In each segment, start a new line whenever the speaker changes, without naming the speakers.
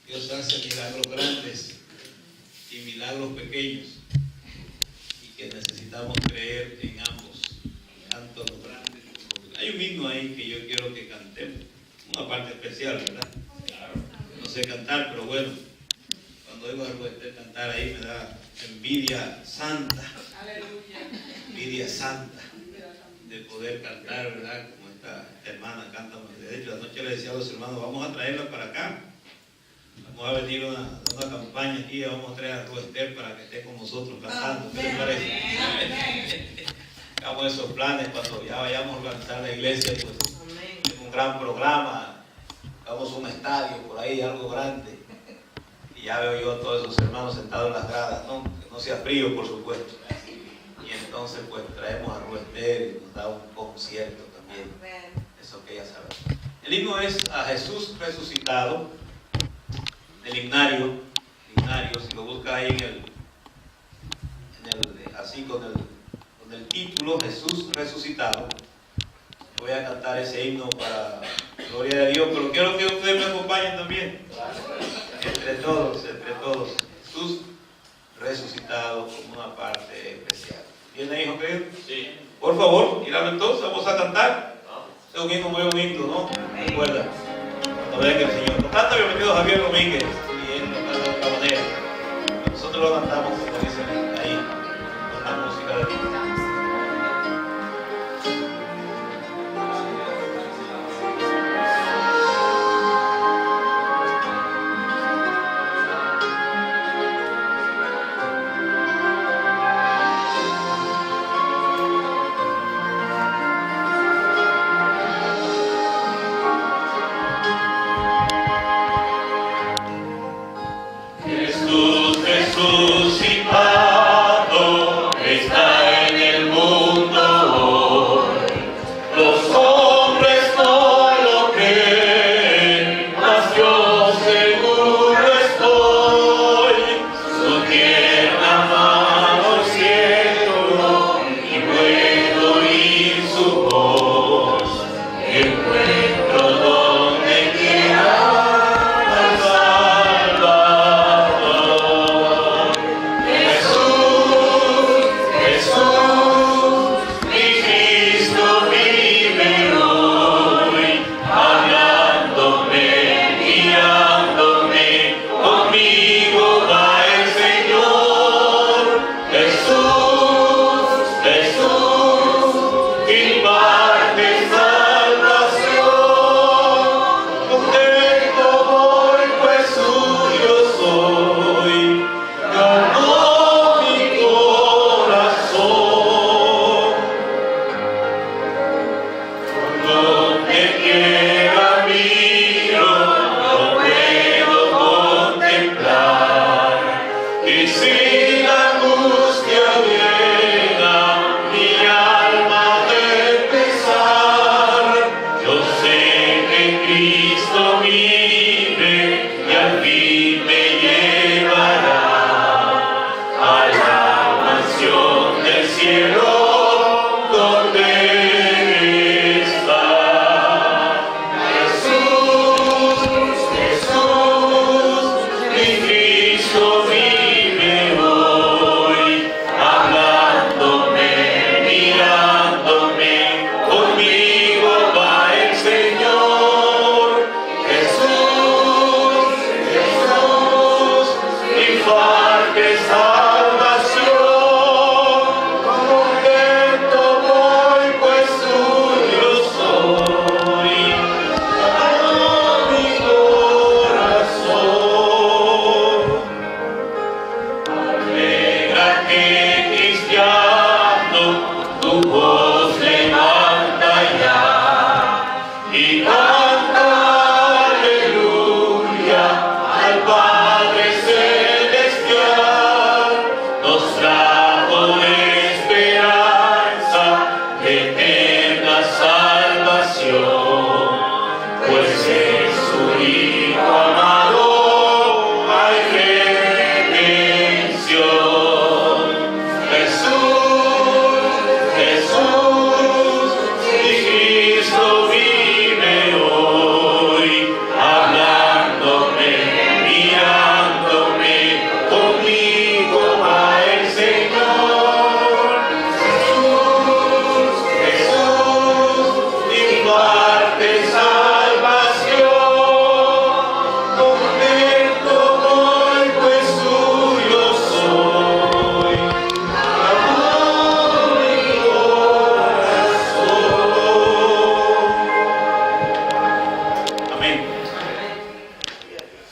Dios hace milagros grandes y milagros pequeños, y que necesitamos creer en ambos, tanto los grandes como los... Hay un himno ahí que yo quiero que cantemos, una parte especial, ¿verdad? Claro. No sé cantar, pero bueno, cuando oigo a Ruester cantar ahí me da envidia santa. Aleluya. Envidia santa de poder cantar, ¿verdad? Como esta hermana canta. De hecho, anoche le decía a los hermanos, vamos a traerla para acá. Vamos a venir a una campaña aquí, vamos a traer a Ruester para que esté con nosotros cantando. ¿Qué les parece? Hagamos esos planes cuando ya vayamos a organizar la iglesia, pues es un gran programa. Hagamos un estadio por ahí, algo grande. Y ya veo yo a todos esos hermanos sentados en las gradas, ¿no? Que no sea frío, por supuesto. Y entonces pues traemos a Ruester y nos da un concierto también. Eso que ya saben. El himno es a Jesús resucitado, del himnario, si lo busca ahí así con el título Jesús resucitado. Voy a cantar ese himno para gloria de Dios, pero quiero que ustedes me acompañen también. Entre todos. Jesús resucitado como una parte especial. ¿Tiene hijo querido? Sí. Por favor, míralo entonces, vamos a cantar. Es un himno muy bonito, ¿no? Recuerda, cuando venga el Señor. Nos canta bienvenido Javier Domínguez, y él nos canta de otra manera. Nosotros lo cantamos, como dicen ahí, con la música de Dios.
Jesús resucitado está en el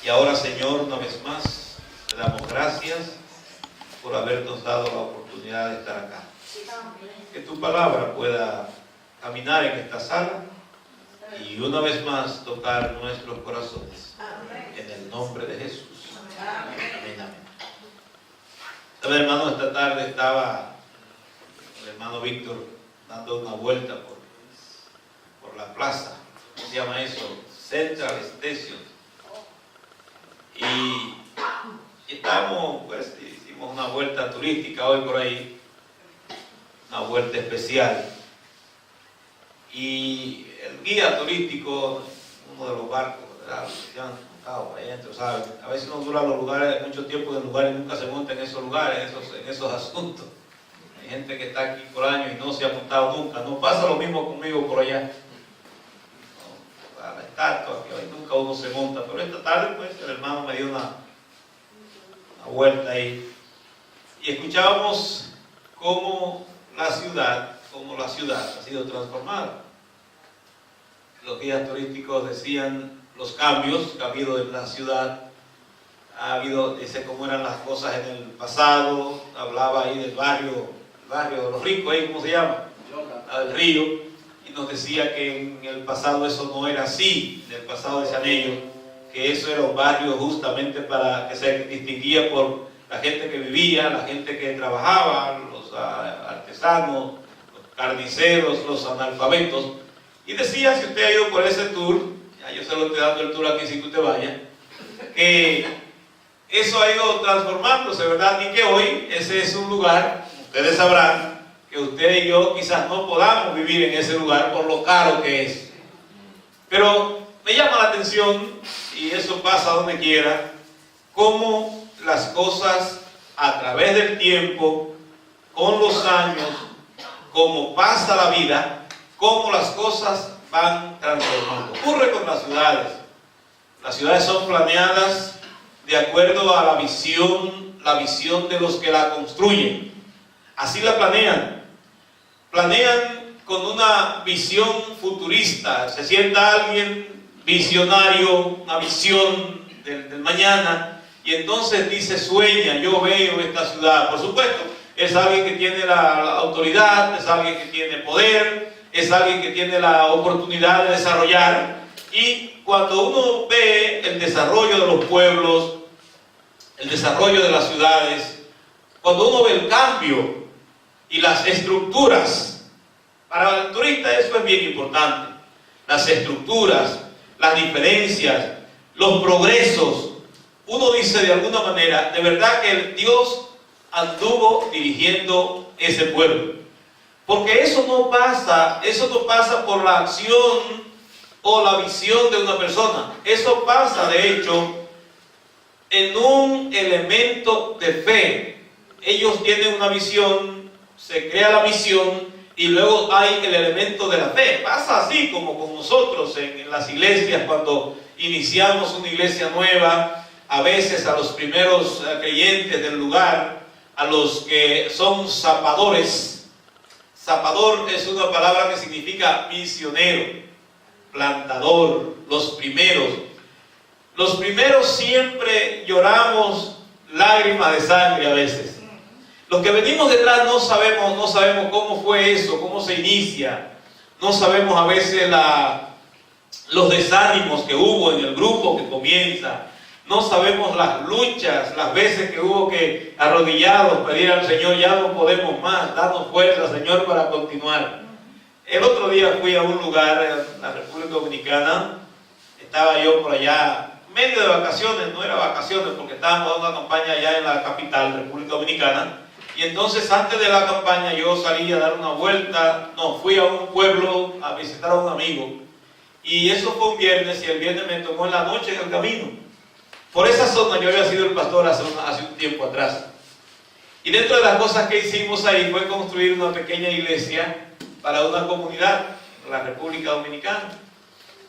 Y ahora, Señor, una vez más, te damos gracias por habernos dado la oportunidad de estar acá. Que tu palabra pueda caminar en esta sala y una vez más tocar nuestros corazones. En el nombre de Jesús. Amén, amén. ¿Sabe, hermano? Esta tarde estaba el hermano Víctor dando una vuelta por la plaza. ¿Cómo se llama eso? Central Station. Y estábamos, pues, hicimos una vuelta turística hoy por ahí, una vuelta especial. Y el guía turístico, uno de los barcos, ¿verdad? ¿Sabe? A veces uno dura los lugares, mucho tiempo en lugares y nunca se monta en esos lugares, en esos asuntos. Hay gente que está aquí por años y no se ha montado nunca. No pasa lo mismo conmigo por allá. A la estatua, que hoy nunca uno se monta. Pero esta tarde, pues, el hermano me dio una vuelta ahí. Y escuchábamos cómo la ciudad ha sido transformada. Los guías turísticos decían los cambios que ha habido en la ciudad. Ha habido, dice cómo eran las cosas en el pasado. Hablaba ahí del barrio de los ricos, ahí, ¿cómo se llama? Del Río. Y nos decía que en el pasado eso no era así. En el pasado decían ellos que eso era un barrio justamente para que se distinguía por la gente que vivía, la gente que trabajaba, los artesanos, los carniceros, los analfabetos. Y decía, si usted ha ido por ese tour, ya yo se lo estoy dando el tour aquí sin que usted vaya, que eso ha ido transformándose, ¿verdad? Y que hoy ese es un lugar, ustedes sabrán, que usted y yo quizás no podamos vivir en ese lugar por lo caro que es. Pero me llama la atención, y eso pasa donde quiera, cómo las cosas a través del tiempo, con los años, cómo pasa la vida, cómo las cosas van transformando. Ocurre con las ciudades. Las ciudades son planeadas de acuerdo a la visión de los que la construyen. Así la planean. Planean con una visión futurista. Se sienta alguien visionario, una visión del mañana, y entonces dice, sueña, yo veo esta ciudad. Por supuesto, es alguien que tiene la autoridad, es alguien que tiene poder, es alguien que tiene la oportunidad de desarrollar. Y cuando uno ve el desarrollo de los pueblos, el desarrollo de las ciudades, cuando uno ve el cambio y las estructuras, para el turista eso es bien importante. Las estructuras, las diferencias, los progresos. Uno dice de alguna manera, de verdad que Dios anduvo dirigiendo ese pueblo. Porque eso no pasa por la acción o la visión de una persona. Eso pasa, de hecho, en un elemento de fe. Ellos tienen una visión, se crea la visión y luego hay el elemento de la fe. Pasa así como con nosotros en las iglesias, cuando iniciamos una iglesia nueva, a veces a los primeros creyentes del lugar, a los que son zapadores. Zapador es una palabra que significa misionero, plantador, los primeros. Los primeros siempre lloramos lágrimas de sangre a veces. Los que venimos detrás no sabemos cómo fue eso, cómo se inicia. No sabemos a veces los desánimos que hubo en el grupo que comienza. No sabemos las luchas, las veces que hubo que arrodillados pedir al Señor, ya no podemos más, danos fuerza, Señor, para continuar. El otro día fui a un lugar en la República Dominicana. Estaba yo por allá, medio de vacaciones, no era vacaciones porque estábamos dando una campaña allá en la capital, República Dominicana. Y entonces antes de la campaña yo salí a dar una vuelta, fui a un pueblo a visitar a un amigo. Y eso fue un viernes, y el viernes me tomó en la noche en el camino. Por esa zona yo había sido el pastor hace un tiempo atrás. Y dentro de las cosas que hicimos ahí fue construir una pequeña iglesia para una comunidad en la República Dominicana.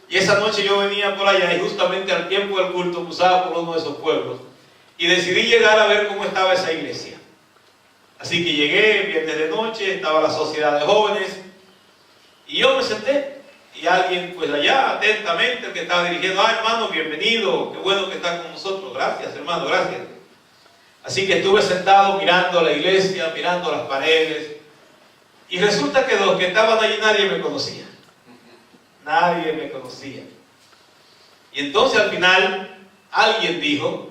Y esa noche yo venía por allá y justamente al tiempo del culto cruzaba por uno de esos pueblos. Y decidí llegar a ver cómo estaba esa iglesia. Así que llegué viernes de noche, estaba la sociedad de jóvenes. Y yo me senté y alguien pues allá atentamente, el que estaba dirigiendo, hermano, bienvenido, qué bueno que está con nosotros, gracias hermano, gracias. Así que estuve sentado mirando la iglesia, mirando las paredes, y resulta que los que estaban allí nadie me conocía. Nadie me conocía. Y entonces al final alguien dijo,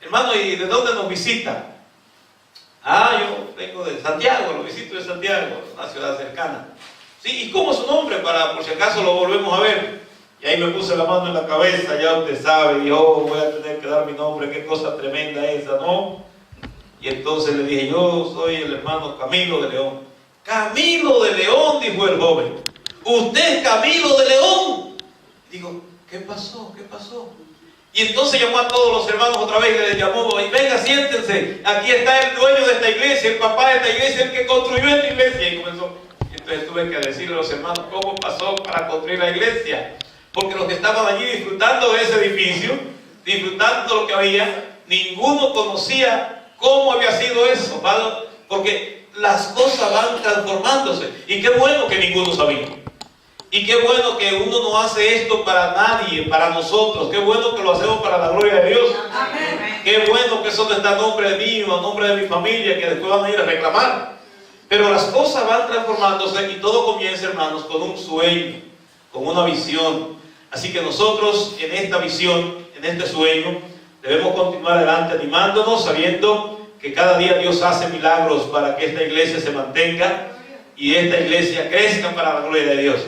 hermano, ¿y de dónde nos visita? Yo vengo de Santiago, lo visito de Santiago, una ciudad cercana. Sí, ¿y cómo es su nombre? Para por si acaso lo volvemos a ver. Y ahí me puse la mano en la cabeza, ya usted sabe, y voy a tener que dar mi nombre, qué cosa tremenda esa, ¿no? Y entonces le dije, yo soy el hermano Camilo de León. Camilo de León, dijo el joven. ¿Usted es Camilo de León? Digo, ¿qué pasó? ¿Qué pasó? Y entonces llamó a todos los hermanos otra vez y les llamó, y venga, siéntense, aquí está el dueño de esta iglesia, el papá de esta iglesia, el que construyó esta iglesia. Y comenzó, entonces tuve que decirle a los hermanos cómo pasó para construir la iglesia, porque los que estaban allí disfrutando de ese edificio, disfrutando de lo que había, ninguno conocía cómo había sido eso, ¿vale? Porque las cosas van transformándose, y qué bueno que ninguno sabía. Y qué bueno que uno no hace esto para nadie, para nosotros. Qué bueno que lo hacemos para la gloria de Dios. Amén. Qué bueno que eso no está a nombre mío, a nombre de mi familia, que después van a ir a reclamar. Pero las cosas van transformándose y todo comienza, hermanos, con un sueño, con una visión. Así que nosotros en esta visión, en este sueño, debemos continuar adelante animándonos, sabiendo que cada día Dios hace milagros para que esta iglesia se mantenga y esta iglesia crezca para la gloria de Dios.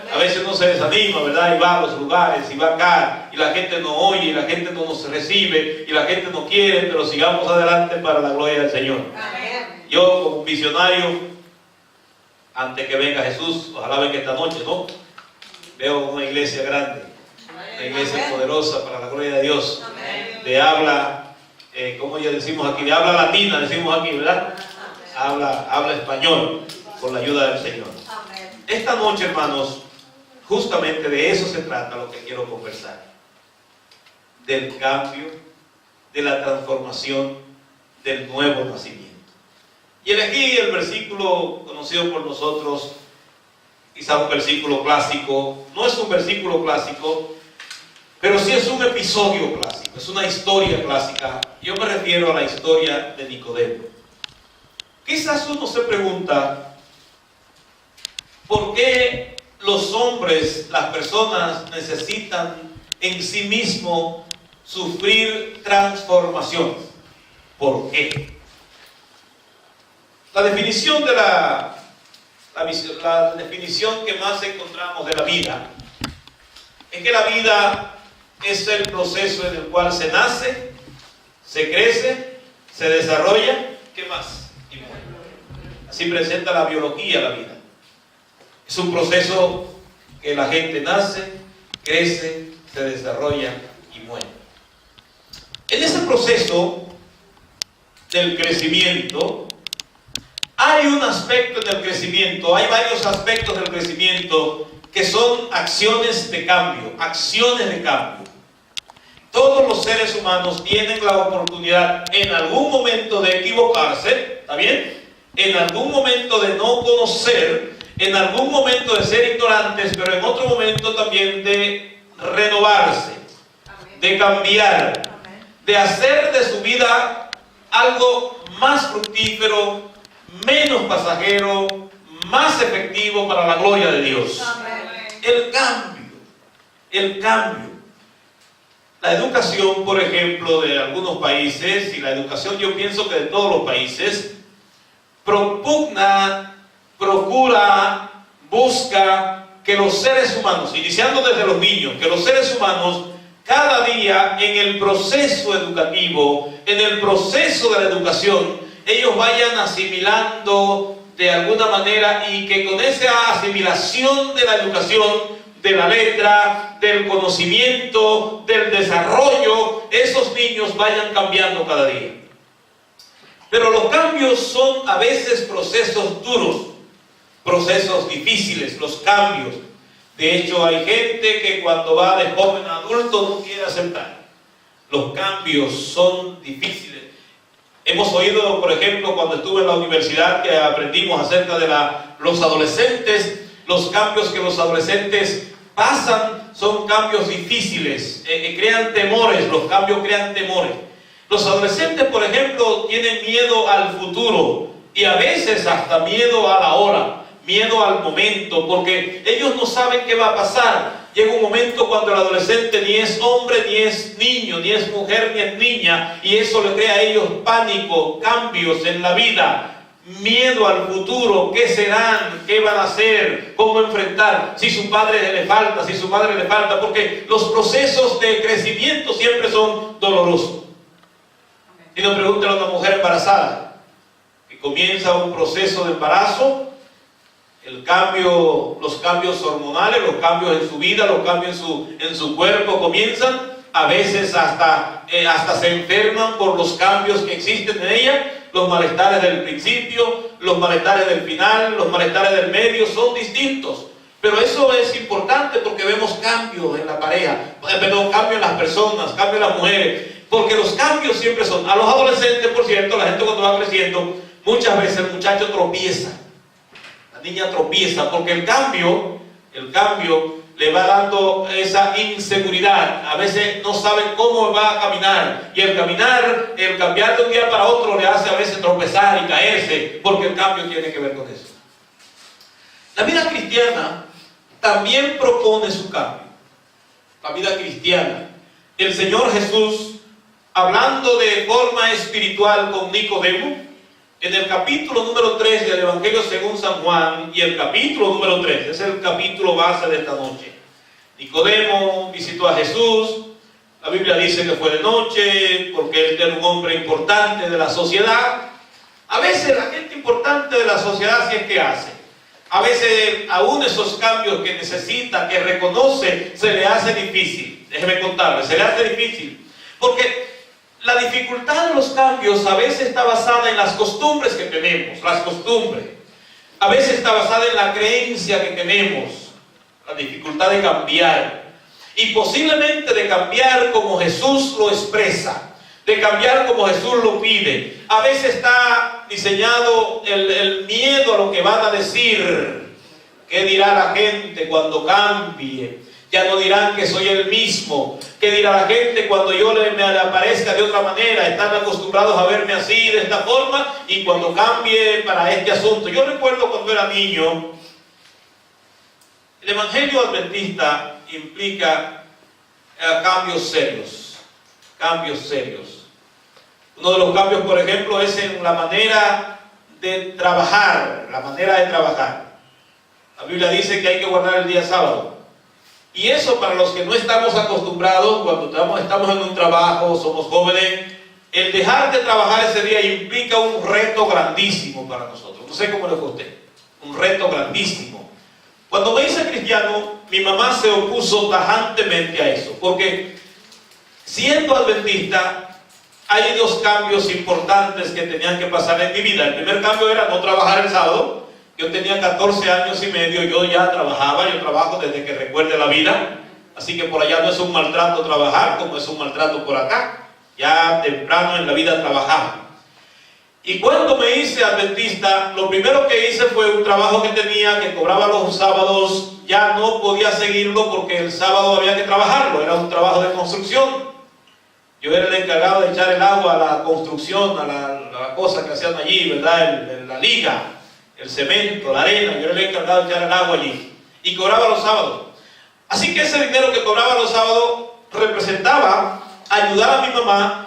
A veces uno se desanima, ¿verdad? Y va a los lugares, y va acá, y la gente no oye, y la gente no nos recibe, y la gente no quiere, pero sigamos adelante para la gloria del Señor. Amén. Yo, como visionario, antes que venga Jesús, ojalá venga esta noche, ¿no? Veo una iglesia grande, una iglesia poderosa para la gloria de Dios, de habla, como ya decimos aquí, de habla latina, decimos aquí, ¿verdad? Habla español, con la ayuda del Señor. Esta noche, hermanos, justamente de eso se trata lo que quiero conversar. Del cambio, de la transformación, del nuevo nacimiento. Y elegí el versículo conocido por nosotros, quizá un versículo clásico. No es un versículo clásico, pero sí es un episodio clásico, es una historia clásica. Yo me refiero a la historia de Nicodemo. Quizás uno se pregunta, ¿por qué los hombres, las personas necesitan en sí mismos sufrir transformaciones? ¿Por qué? La definición de la definición que más encontramos de la vida es que la vida es el proceso en el cual se nace, se crece, se desarrolla, ¿qué más? Y muere. Así presenta la biología la vida. Es un proceso que la gente nace, crece, se desarrolla y muere. En ese proceso del crecimiento, hay un aspecto del crecimiento, hay varios aspectos del crecimiento que son acciones de cambio, acciones de cambio. Todos los seres humanos tienen la oportunidad en algún momento de equivocarse, ¿está bien? En algún momento de no conocer, en algún momento de ser ignorantes, pero en otro momento también de renovarse, de cambiar, de hacer de su vida algo más fructífero, menos pasajero, más efectivo para la gloria de Dios. El cambio. La educación, por ejemplo, de algunos países, y la educación yo pienso que de todos los países, procura, busca que los seres humanos, iniciando desde los niños, que los seres humanos cada día en el proceso educativo, en el proceso de la educación, ellos vayan asimilando de alguna manera, y que con esa asimilación de la educación, de la letra, del conocimiento, del desarrollo, esos niños vayan cambiando cada día. Pero los cambios son a veces procesos duros, procesos difíciles, los cambios. De hecho, hay gente que cuando va de joven a adulto no quiere aceptar. Los cambios son difíciles. Hemos oído, por ejemplo, cuando estuve en la universidad, que aprendimos acerca de los adolescentes. los cambios que los adolescentes pasan son cambios difíciles, crean temores, los cambios crean temores. Los adolescentes, por ejemplo, tienen miedo al futuro y a veces hasta miedo a la hora, miedo al momento, porque ellos no saben qué va a pasar. Llega un momento cuando el adolescente ni es hombre, ni es niño, ni es mujer, ni es niña, y eso le crea a ellos pánico, cambios en la vida, miedo al futuro, qué serán, qué van a hacer, cómo enfrentar, si su padre le falta, si su madre le falta, porque los procesos de crecimiento siempre son dolorosos. Y nos pregunta a una mujer embarazada, que comienza un proceso de embarazo, los cambios hormonales, los cambios en su vida, los cambios en su cuerpo comienzan, a veces hasta se enferman por los cambios que existen en ella. Los malestares del principio, los malestares del final, los malestares del medio son distintos. Pero eso es importante porque vemos cambios en la pareja, cambios en las personas, cambios en las mujeres, porque los cambios siempre son. A los adolescentes, por cierto, la gente cuando va creciendo, muchas veces el muchacho tropieza, la niña tropieza, porque el cambio le va dando esa inseguridad. A veces no saben cómo va a caminar, y el cambiar de un día para otro le hace a veces tropezar y caerse, porque el cambio tiene que ver con eso. La vida cristiana también propone su cambio. La vida cristiana. El Señor Jesús, hablando de forma espiritual con Nicodemo, en el capítulo número 3 del Evangelio según San Juan, y el capítulo número 3, es el capítulo base de esta noche. Nicodemo visitó a Jesús. La Biblia dice que fue de noche, porque él era un hombre importante de la sociedad. A veces la gente importante de la sociedad, ¿sí es que hace? A veces aún esos cambios que necesita, que reconoce, se le hace difícil. Déjeme contarle, se le hace difícil. Porque la dificultad de los cambios a veces está basada en las costumbres que tenemos, las costumbres. A veces está basada en la creencia que tenemos, la dificultad de cambiar. Y posiblemente de cambiar como Jesús lo expresa, de cambiar como Jesús lo pide. A veces está diseñado el miedo a lo que van a decir. ¿Qué dirá la gente cuando cambie? Ya no dirán que soy el mismo. ¿Qué dirá la gente cuando yo me aparezca de otra manera? Están acostumbrados a verme así, de esta forma, y cuando cambie para este asunto. Yo recuerdo cuando era niño, el Evangelio Adventista implica cambios serios. Cambios serios. Uno de los cambios, por ejemplo, es en la manera de trabajar. La manera de trabajar. La Biblia dice que hay que guardar el día sábado. Y eso, para los que no estamos acostumbrados, cuando estamos en un trabajo, somos jóvenes, el dejar de trabajar ese día implica un reto grandísimo para nosotros. No sé cómo le fue a usted. Un reto grandísimo. Cuando me hice cristiano, mi mamá se opuso tajantemente a eso. Porque siendo adventista, hay dos cambios importantes que tenían que pasar en mi vida. El primer cambio era no trabajar el sábado. Yo tenía 14 años y medio, yo ya trabajaba, yo trabajo desde que recuerde la vida, así que por allá no es un maltrato trabajar como es un maltrato por acá. Ya temprano en la vida trabajaba. Y cuando me hice adventista, lo primero que hice fue un trabajo que tenía, que cobraba los sábados, ya no podía seguirlo porque el sábado había que trabajarlo, era un trabajo de construcción. Yo era el encargado de echar el agua a la construcción, a la cosa que hacían allí, ¿verdad? La liga, el cemento, la arena. Yo era el encargado de echar el agua allí. Y cobraba los sábados. Así que ese dinero que cobraba los sábados representaba ayudar a mi mamá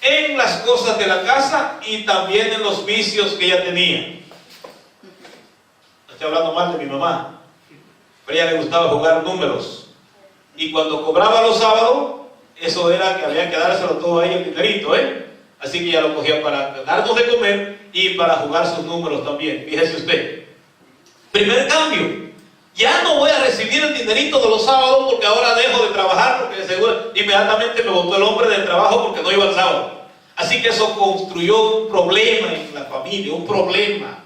en las cosas de la casa y también en los vicios que ella tenía. No estoy hablando mal de mi mamá, pero a ella le gustaba jugar números. Y cuando cobraba los sábados, eso era que había que dárselo todo a ella el dinerito, Así que ella lo cogía para darnos de comer y para jugar sus números también. Fíjese usted. Primer cambio. Ya no voy a recibir el dinerito de los sábados porque ahora dejo de trabajar, porque seguro inmediatamente me botó el hombre del trabajo porque no iba el sábado. Así que eso construyó un problema en la familia, un problema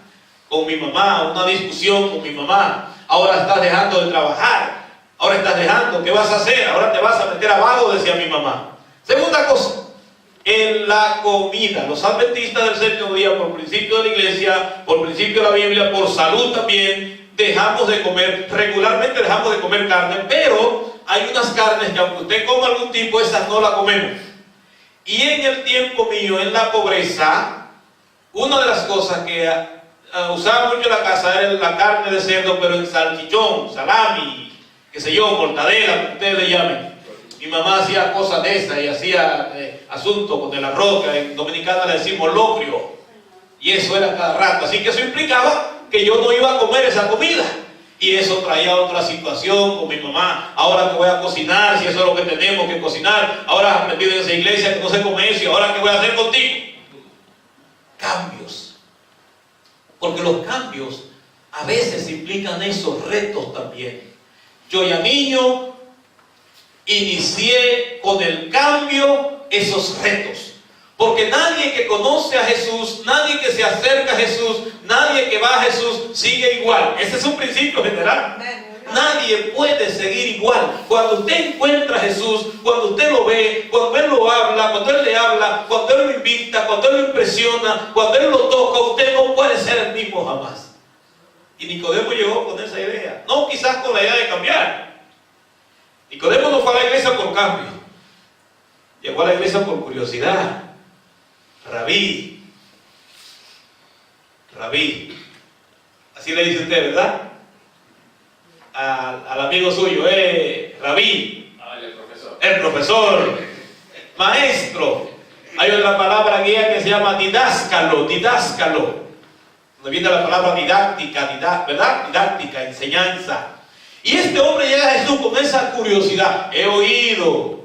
con mi mamá, una discusión con mi mamá. Ahora estás dejando de trabajar, ahora estás dejando, ¿qué vas a hacer? Ahora te vas a meter a vago, decía mi mamá. Segunda cosa. En la comida, los adventistas del séptimo día, por principio de la iglesia, por principio de la Biblia, por salud también, dejamos de comer, regularmente dejamos de comer carne, pero hay unas carnes que aunque usted coma algún tipo, esas no las comemos. Y en el tiempo mío, en la pobreza, una de las cosas que usaba mucho en la casa era la carne de cerdo, pero en salchichón, salami, qué sé yo, mortadela, como ustedes le llamen. Mi mamá hacía cosas de esas y hacía asuntos con el arroz, que en dominicana le decimos locrio. Y eso era cada rato. Así que eso implicaba que yo no iba a comer esa comida. Y eso traía otra situación con mi mamá. Ahora que voy a cocinar, si eso es lo que tenemos que cocinar. Ahora has metido en esa iglesia que no se come eso. ¿Y ahora qué voy a hacer contigo? Cambios. Porque los cambios a veces implican esos retos también. Yo ya niño inicié con el cambio esos retos. Porque nadie que conoce a Jesús, nadie que se acerca a Jesús, nadie que va a Jesús sigue igual. Ese es un principio general. Nadie puede seguir igual. Cuando usted encuentra a Jesús, cuando usted lo ve, cuando Él lo habla, cuando Él le habla, cuando Él lo invita, cuando Él lo impresiona, cuando Él lo toca, usted no puede ser el mismo jamás. Y Nicodemo llegó con esa idea. No quizás con la idea de cambiar. Nicodemo no fue a la iglesia por cambio. Llegó a la iglesia por curiosidad. Rabí. Así le dice usted, ¿verdad? Al amigo suyo, Rabí. El profesor. Maestro. Hay otra palabra guía que se llama didáscalo. Donde viene la palabra didáctica, ¿verdad? Didáctica, enseñanza. Y este hombre llega a Jesús con esa curiosidad. He oído.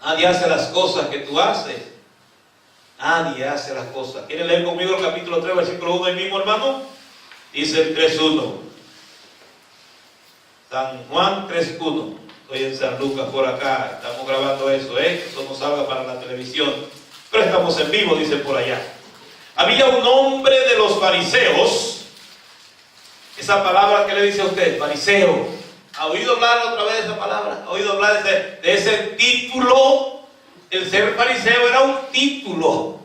Nadie hace las cosas que tú haces. Nadie hace las cosas. ¿Quieren leer conmigo el capítulo 3, versículo 1 ahí mismo, hermano? Dice el 3.1. San Juan 3.1. Estoy en San Lucas por acá. Estamos grabando eso, Eso no salga para la televisión. Pero estamos en vivo, dice por allá. Había un hombre de los fariseos. Esa palabra, ¿qué le dice a usted? Fariseo. ¿Ha oído hablar otra vez de esa palabra? ¿Ha oído hablar de ese título? El ser fariseo era un título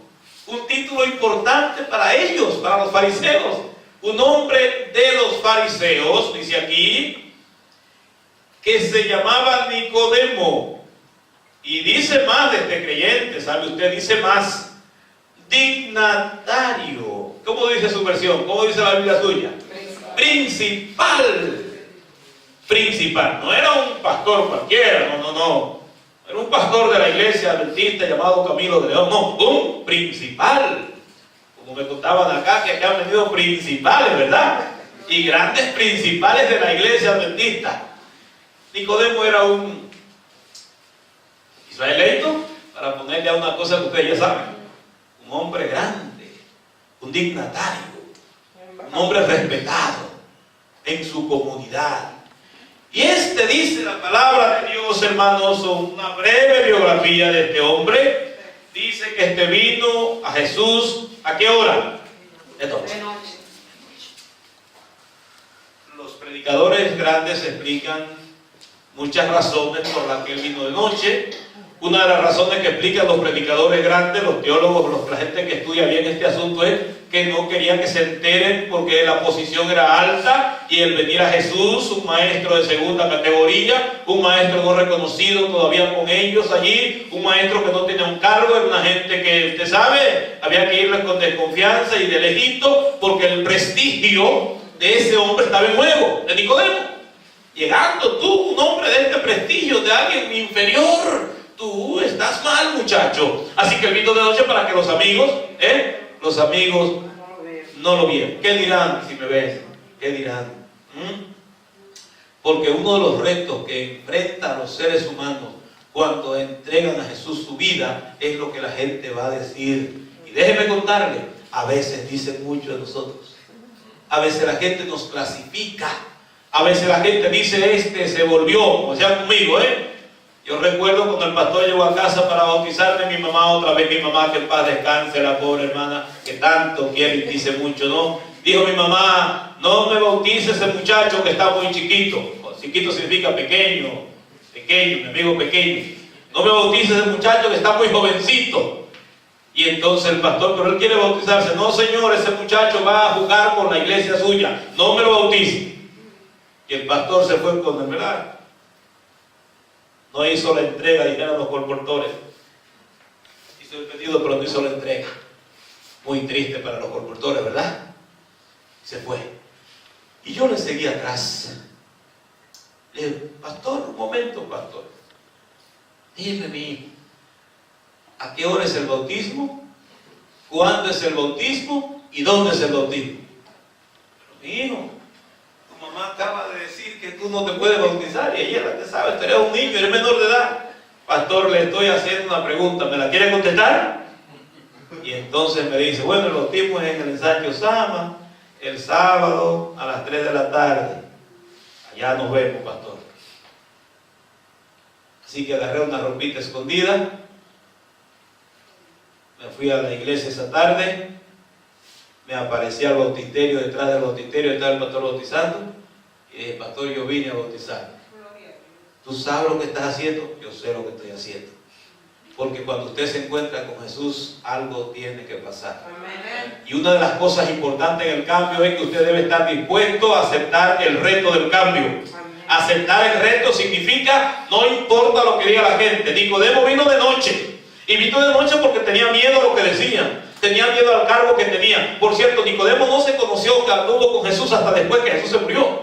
importante para ellos, para los fariseos. Un hombre de los fariseos, dice aquí, que se llamaba Nicodemo. Y dice más de este creyente, ¿sabe usted? Dice más, dignatario. ¿Cómo dice su versión? ¿Cómo dice la Biblia suya? Principal. No era un pastor cualquiera, no. Era un pastor de la iglesia adventista llamado Camilo de León. No, un principal. Como me contaban acá, que han venido principales, ¿verdad? Y grandes principales de la iglesia adventista. Nicodemo era un israelito, para ponerle a una cosa que ustedes ya saben. Un hombre grande, un dignatario, un hombre respetado en su comunidad. Y dice la palabra de Dios, hermanos, una breve biografía de este hombre. Dice que vino a Jesús, ¿a qué hora? De noche. Los predicadores grandes explican muchas razones por las que él vino de noche. Una de las razones que explican los predicadores grandes, los teólogos, la gente que estudia bien este asunto, es que no querían que se enteren porque la posición era alta y el venir a Jesús, un maestro de segunda categoría, un maestro no reconocido todavía con ellos allí, un maestro que no tenía un cargo, era una gente que, usted sabe, había que irles con desconfianza y de lejito porque el prestigio de ese hombre estaba en juego, de Nicodemo. Llegando tú, un hombre de este prestigio, de alguien inferior, tú estás mal, muchacho. Así que vino de noche para que los amigos no lo vieran. ¿Qué dirán si me ves? ¿Qué dirán? Porque uno de los retos que enfrentan los seres humanos cuando entregan a Jesús su vida es lo que la gente va a decir. Y déjeme contarle, a veces dicen mucho de nosotros. A veces la gente nos clasifica. A veces la gente dice, se volvió, como decía conmigo, Yo recuerdo cuando el pastor llegó a casa para bautizarme, mi mamá, otra vez mi mamá, que en paz descanse, la pobre hermana, que tanto quiere y dice mucho, ¿no? Dijo mi mamá, no me bautice ese muchacho que está muy chiquito. Chiquito significa pequeño, mi amigo pequeño. No me bautice ese muchacho que está muy jovencito. Y entonces el pastor, pero él quiere bautizarse. No, señor, ese muchacho va a jugar con la iglesia suya. No me lo bautice. Y el pastor se fue con él, ¿verdad? No hizo la entrega, dijeron los colportores. Hizo el pedido, pero no hizo la entrega. Muy triste para los colportores, ¿verdad? Se fue. Y yo le seguí atrás. Le dije, pastor, un momento, pastor. Dime, mi hijo, ¿a qué hora es el bautismo? ¿Cuándo es el bautismo? ¿Y dónde es el bautismo? Pero mi hijo, tu mamá acaba de decir que tú no te puedes bautizar y ella la que sabe, tú eres un niño, eres menor de edad. Pastor, le estoy haciendo una pregunta, ¿me la quiere contestar? Y entonces me dice, bueno, el bautismo es en el ensanche Osama, el sábado a las 3 de la tarde. Allá nos vemos, pastor. Así que agarré una ropita escondida, me fui a la iglesia esa tarde, me aparecí al bautisterio, detrás del bautisterio estaba el pastor bautizando, y dije, pastor, yo vine a bautizar. ¿Tú sabes lo que estás haciendo? Yo sé lo que estoy haciendo. Porque cuando usted se encuentra con Jesús, algo tiene que pasar. Amén. Y una de las cosas importantes en el cambio es que usted debe estar dispuesto a aceptar el reto del cambio. Amén. Aceptar el reto significa, no importa lo que diga la gente. Nicodemo vino de noche. Y vino de noche porque tenía miedo a lo que decían. Tenía miedo al cargo que tenía. Por cierto, Nicodemo no se conoció que anduvo con Jesús hasta después que Jesús se murió.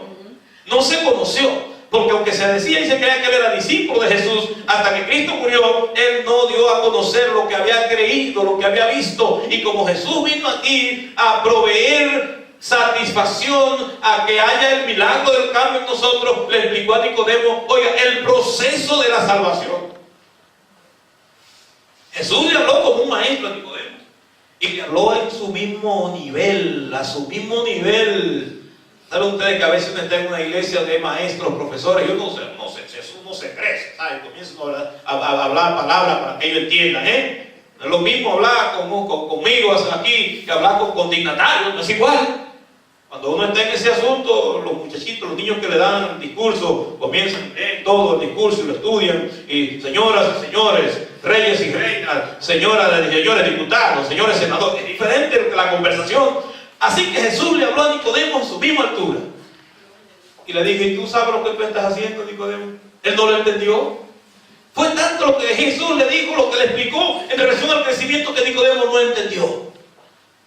No se conoció. Porque aunque se decía y se creía que él era discípulo de Jesús, hasta que Cristo murió, él no dio a conocer lo que había creído, lo que había visto. Y como Jesús vino aquí a proveer satisfacción, a que haya el milagro del cambio en nosotros, le explicó a Nicodemo, oiga, el proceso de la salvación. Jesús le habló como un maestro a Nicodemo. Y le habló en su mismo nivel, a su mismo nivel. ¿Saben ustedes que a veces uno está en una iglesia de maestros, profesores, y uno se crece, ¿sabe? Comienza a hablar palabras para que ellos entiendan, ¿eh? No es lo mismo hablar conmigo aquí que hablar con dignatarios, no es igual. Cuando uno está en ese asunto, los muchachitos, los niños que le dan el discurso, comienzan todo el discurso y lo estudian, y señoras y señores, reyes y reinas, señoras y señores diputados, señores senadores, es diferente la conversación. Así que Jesús le habló a Nicodemo en su misma altura. Y le dijo, ¿y tú sabes lo que tú estás haciendo, Nicodemo? Él no lo entendió. Fue tanto lo que Jesús le dijo, lo que le explicó en relación al crecimiento, que Nicodemo no entendió.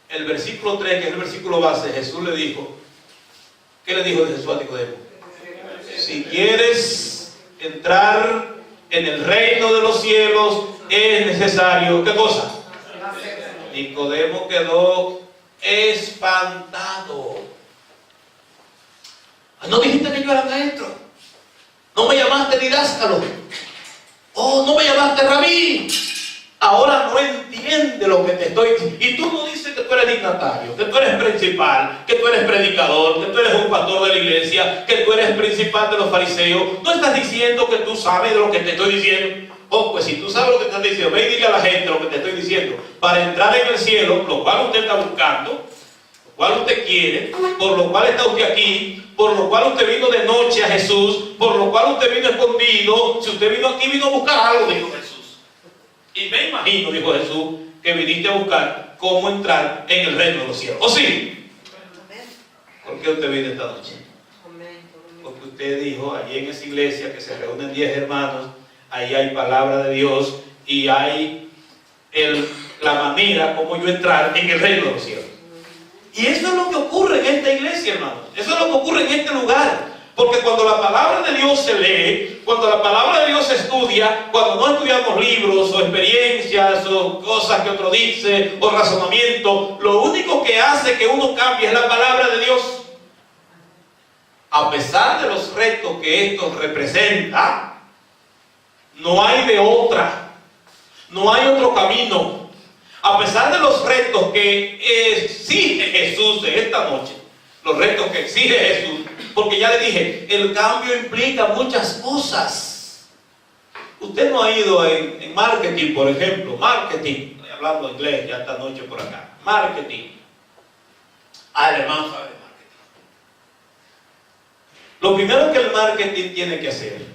El versículo 3, que es el versículo base, Jesús le dijo, ¿qué le dijo Jesús a Nicodemo? Si quieres entrar en el reino de los cielos, es necesario, ¿qué cosa? Nicodemo quedó espantado. ¿No dijiste que yo era maestro? ¿No me llamaste didácalo? Oh, ¿no me llamaste rabí? Ahora no entiende lo que te estoy diciendo. Y tú no dices que tú eres dignatario, que tú eres principal, que tú eres predicador, que tú eres un pastor de la iglesia, que tú eres principal de los fariseos. No estás diciendo que tú sabes de lo que te estoy diciendo. Oh, pues si tú sabes lo que te estoy diciendo, ve y dile a la gente lo que te estoy diciendo. Para entrar en el cielo, lo cual usted está buscando, lo cual usted quiere, por lo cual está usted aquí, por lo cual usted vino de noche a Jesús, por lo cual usted vino escondido. Si usted vino aquí, vino a buscar algo, dijo Jesús. Y me imagino, dijo Jesús, que viniste a buscar cómo entrar en el reino de los cielos. ¿O sí? ¿Por qué usted vino esta noche? Porque usted dijo, allí en esa iglesia que se reúnen 10 hermanos, ahí hay palabra de Dios y hay la manera como yo entrar en el reino de los cielos. Y eso es lo que ocurre en esta iglesia, hermanos. Eso es lo que ocurre en este lugar. Porque cuando la palabra de Dios se lee, cuando la palabra de Dios se estudia, cuando no estudiamos libros o experiencias o cosas que otro dice o razonamiento, lo único que hace que uno cambie es la palabra de Dios. A pesar de los retos que esto representa, no hay de otra, no hay otro camino. A pesar de los retos que exige Jesús en esta noche, los retos que exige Jesús, porque ya le dije, el cambio implica muchas cosas. Usted no ha ido en marketing, por ejemplo, marketing, estoy hablando inglés ya esta noche por acá, marketing. Alemán sabe de marketing. Lo primero que el marketing tiene que hacer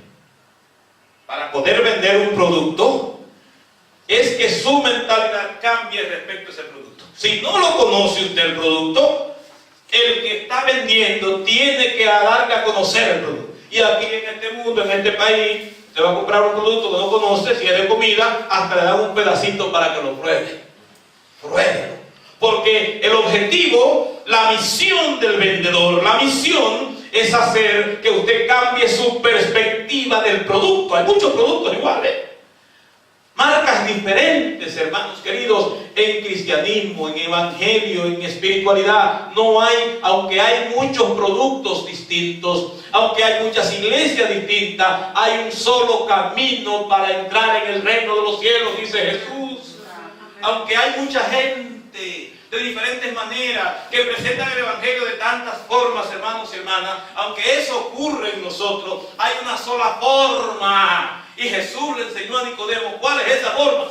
para poder vender un producto es que su mentalidad cambie respecto a ese producto. Si no lo conoce usted el producto, el que está vendiendo tiene que darle a conocer el producto. Y aquí en este mundo, en este país, usted va a comprar un producto que no conoce, si es de comida, hasta le dan un pedacito para que lo pruebe. Pruébelo. Porque el objetivo, la misión del vendedor, la misión es hacer que usted cambie su perspectiva del producto. Hay muchos productos iguales, marcas diferentes, hermanos queridos, en cristianismo, en evangelio, en espiritualidad. No hay, aunque hay muchos productos distintos, aunque hay muchas iglesias distintas, hay un solo camino para entrar en el reino de los cielos, dice Jesús. Aunque hay mucha gente de diferentes maneras que presentan el evangelio de tantas formas, hermanos y hermanas, aunque eso ocurre en nosotros, hay una sola forma. Y Jesús le enseñó a Nicodemo cuál es esa forma.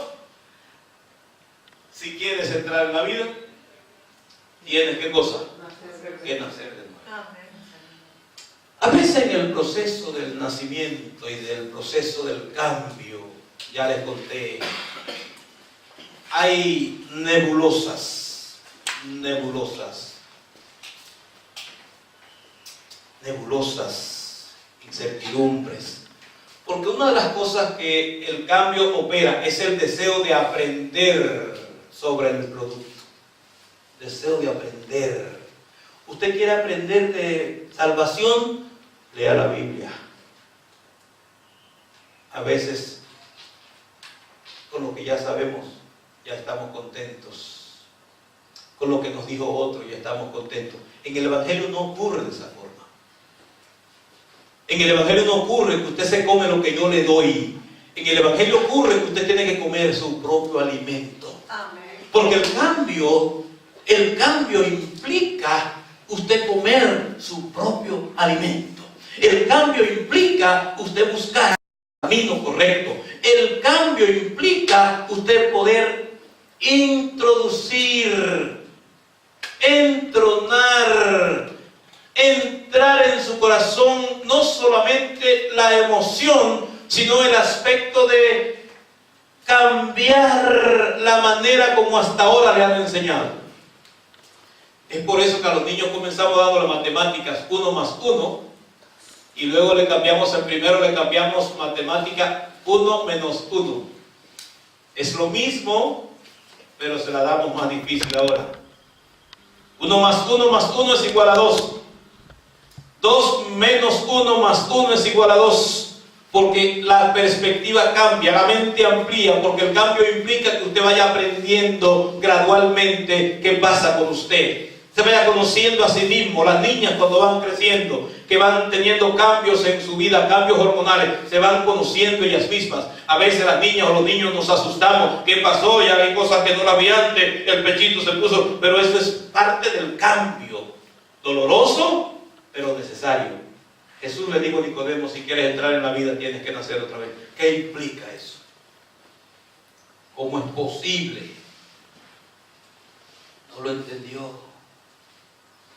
Si quieres entrar en la vida, tienes ¿qué cosa? Que nacer de nuevo. A veces en el proceso del nacimiento y del proceso del cambio, ya les conté, hay nebulosas, incertidumbres. Porque una de las cosas que el cambio opera es el deseo de aprender sobre el producto. Deseo de aprender. ¿Usted quiere aprender de salvación? Lea la Biblia. A veces, con lo que ya sabemos, ya estamos contentos. Con lo que nos dijo otro, ya estamos contentos. En el Evangelio no ocurre de esa forma. En el Evangelio no ocurre que usted se come lo que yo le doy. En el Evangelio ocurre que usted tiene que comer su propio alimento. Amén. Porque el cambio implica usted comer su propio alimento. El cambio implica usted buscar el camino correcto. El cambio implica usted poder introducir, entronar, entrar en su corazón no solamente la emoción, sino el aspecto de cambiar la manera como hasta ahora le han enseñado. Es por eso que a los niños comenzamos dando las matemáticas 1 más 1 y luego le cambiamos, el primero le cambiamos matemática 1 menos 1. Es lo mismo, pero se la damos más difícil ahora. 1 más 1 más 1 es igual a 2. 2 menos 1 más 1 es igual a 2. Porque la perspectiva cambia, la mente amplía, porque el cambio implica que usted vaya aprendiendo gradualmente qué pasa con usted. Se vaya conociendo a sí mismo. Las niñas cuando van creciendo, que van teniendo cambios en su vida, cambios hormonales, se van conociendo ellas mismas. A veces las niñas o los niños nos asustamos. ¿Qué pasó? Ya hay cosas que no la vi antes, el pechito se puso. Pero eso es parte del cambio. Doloroso, pero necesario. Jesús le dijo a Nicodemo, si quieres entrar en la vida tienes que nacer otra vez. ¿Qué implica eso? ¿Cómo es posible? No lo entendió.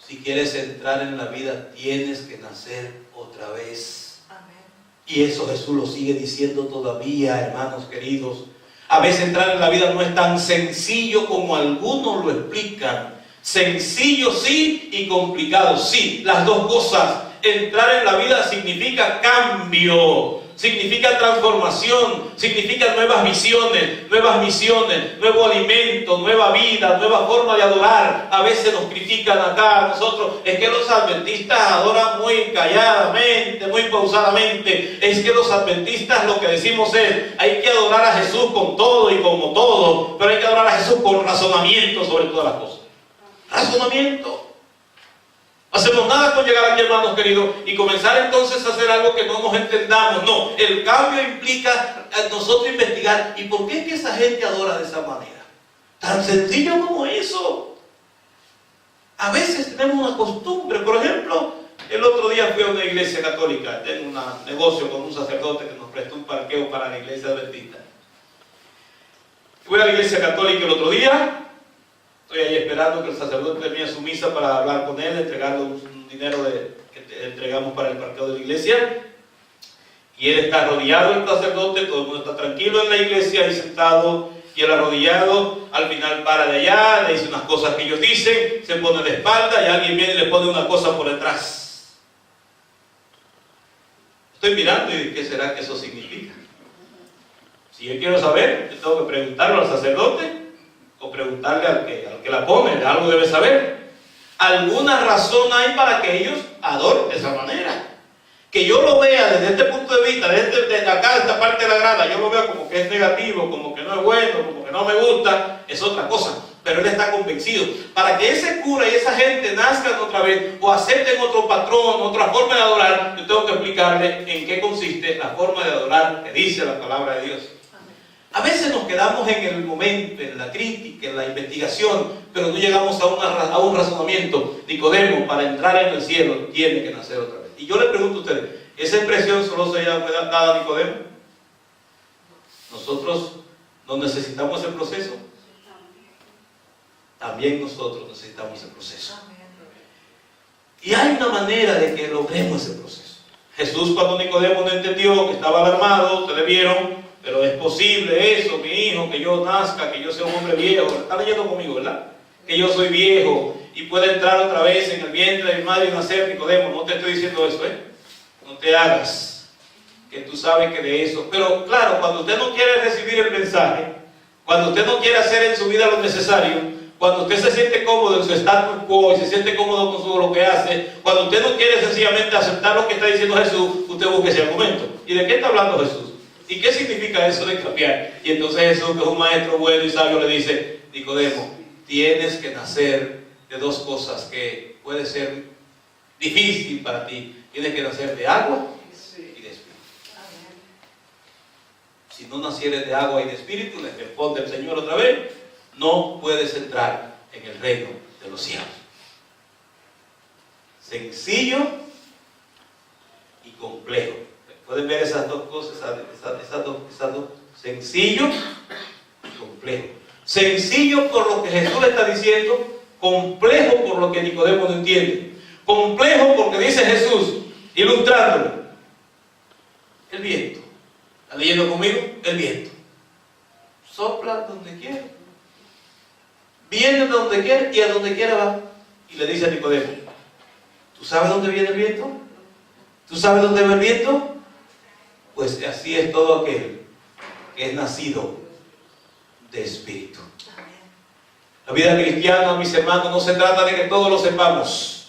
Si quieres entrar en la vida tienes que nacer otra vez. Amén. Y eso Jesús lo sigue diciendo todavía, hermanos queridos. A veces entrar en la vida no es tan sencillo como algunos lo explican. Sencillo sí y complicado sí, las dos cosas. Entrar en la vida significa cambio, significa transformación, significa nuevas visiones, nuevas misiones, nuevo alimento, nueva vida, nueva forma de adorar. A veces nos critican acá a nosotros, es que los adventistas adoran muy calladamente, muy pausadamente. Es que los adventistas lo que decimos es, hay que adorar a Jesús con todo y como todo, pero hay que adorar a Jesús con razonamiento sobre todas las cosas. Razonamiento. No hacemos nada con llegar aquí, hermanos queridos, y comenzar entonces a hacer algo que no nos entendamos. No, el cambio implica a nosotros investigar. ¿Y por qué es que esa gente adora de esa manera? Tan sencillo como eso. A veces tenemos una costumbre. Por ejemplo, el otro día fui a una iglesia católica. Tengo un negocio con un sacerdote que nos prestó un parqueo para la iglesia adventista. Fui a la iglesia católica el otro día. Estoy ahí esperando que el sacerdote termine su misa para hablar con él, entregarle un dinero que entregamos para el parqueo de la iglesia. Y Y él está arrodillado, el sacerdote, todo el mundo está tranquilo en la iglesia, ahí sentado, y el arrodillado al final para de allá, le dice unas cosas que ellos dicen, se pone de espalda y alguien viene y le pone una cosa por detrás. Estoy mirando y ¿qué será que eso significa? Si yo quiero saber, yo tengo que preguntarlo al sacerdote o preguntarle al que la pone, de algo debe saber. Alguna razón hay para que ellos adoren de esa manera. Que yo lo vea desde este punto de vista, desde acá, de esta parte de la grada, yo lo veo como que es negativo, como que no es bueno, como que no me gusta, es otra cosa. Pero él está convencido. Para que ese cura y esa gente nazcan otra vez o acepten otro patrón, otra forma de adorar, yo tengo que explicarle en qué consiste la forma de adorar que dice la palabra de Dios. A veces nos quedamos en el momento, en la crítica, en la investigación, pero no llegamos a un razonamiento. Nicodemo, para entrar en el cielo, tiene que nacer otra vez. Y yo le pregunto a ustedes, ¿esa impresión solo se llama dada a Nicodemo? ¿Nosotros no necesitamos el proceso? También nosotros necesitamos el proceso. Y hay una manera de que logremos ese proceso. Jesús, cuando Nicodemo no entendió, que estaba alarmado, ustedes vieron, pero es posible eso, mi hijo, que yo nazca, que yo sea un hombre viejo. Está leyendo conmigo, ¿verdad? Que yo soy viejo y pueda entrar otra vez en el vientre de mi madre y nacer. Nicodemo, no te estoy diciendo eso, no te hagas, que tú sabes que de eso. Pero claro, cuando usted no quiere recibir el mensaje, cuando usted no quiere hacer en su vida lo necesario, cuando usted se siente cómodo en su status quo y se siente cómodo con lo que hace, cuando usted no quiere sencillamente aceptar lo que está diciendo Jesús, usted busque ese argumento. ¿Y de qué está hablando Jesús? ¿Y qué significa eso de cambiar? Y entonces Jesús, que es un maestro bueno y sabio, le dice: Nicodemo, tienes que nacer de dos cosas que puede ser difícil para ti. Tienes que nacer de agua y de espíritu. Si no nacieres de agua y de espíritu, le responde el Señor otra vez, no puedes entrar en el reino de los cielos. Sencillo y complejo. Pueden ver esas dos cosas, esas dos. Sencillo y complejo. Sencillo por lo que Jesús le está diciendo, complejo por lo que Nicodemo no entiende. Complejo porque dice Jesús, ilustrándolo, el viento. ¿Está leyendo conmigo? El viento sopla donde quiere, viene de donde quiere y a donde quiera va. Y le dice a Nicodemo: ¿tú sabes dónde viene el viento? ¿Tú sabes dónde va el viento? Pues así es todo aquel que es nacido de espíritu. La vida cristiana, mis hermanos, no se trata de que todos lo sepamos.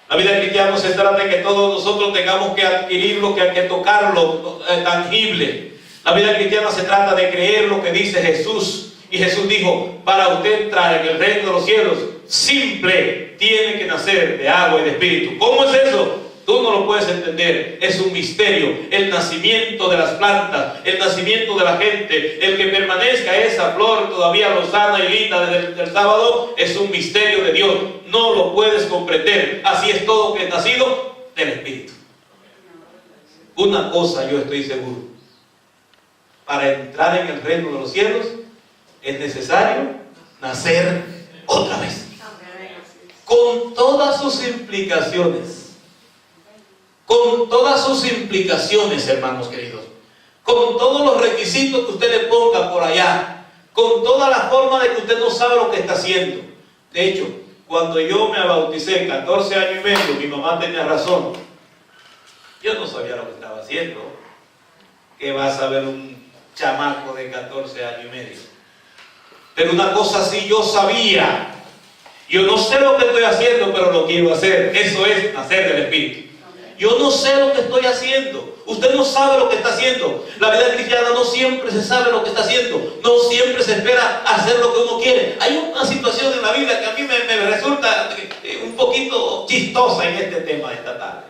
La vida cristiana no se trata de que todos nosotros tengamos que adquirirlo, que tocarlo, tangible. La vida cristiana se trata de creer lo que dice Jesús. Y Jesús dijo: para usted entrar en el reino de los cielos, simple, tiene que nacer de agua y de espíritu. ¿Cómo es eso? Tú no lo puedes entender, es un misterio. El nacimiento de las plantas, el nacimiento de la gente, el que permanezca esa flor todavía lozana y linda desde el sábado, es un misterio de Dios. No lo puedes comprender. Así es todo que es nacido del Espíritu. Una cosa yo estoy seguro: para entrar en el reino de los cielos es necesario nacer otra vez, con todas sus implicaciones. Con todas sus implicaciones, hermanos queridos, con todos los requisitos que usted le ponga por allá, con toda la forma de que usted no sabe lo que está haciendo. De hecho, cuando yo me bauticé, 14 años y medio, mi mamá tenía razón. Yo no sabía lo que estaba haciendo. ¿Qué va a saber un chamaco de 14 años y medio? Pero una cosa sí yo sabía. Yo no sé lo que estoy haciendo, pero lo quiero hacer. Eso es nacer del Espíritu. Yo no sé lo que estoy haciendo. Usted no sabe lo que está haciendo. La vida cristiana no siempre se sabe lo que está haciendo. No siempre se espera hacer lo que uno quiere. Hay una situación en la Biblia que a mí me resulta un poquito chistosa en este tema de esta tarde.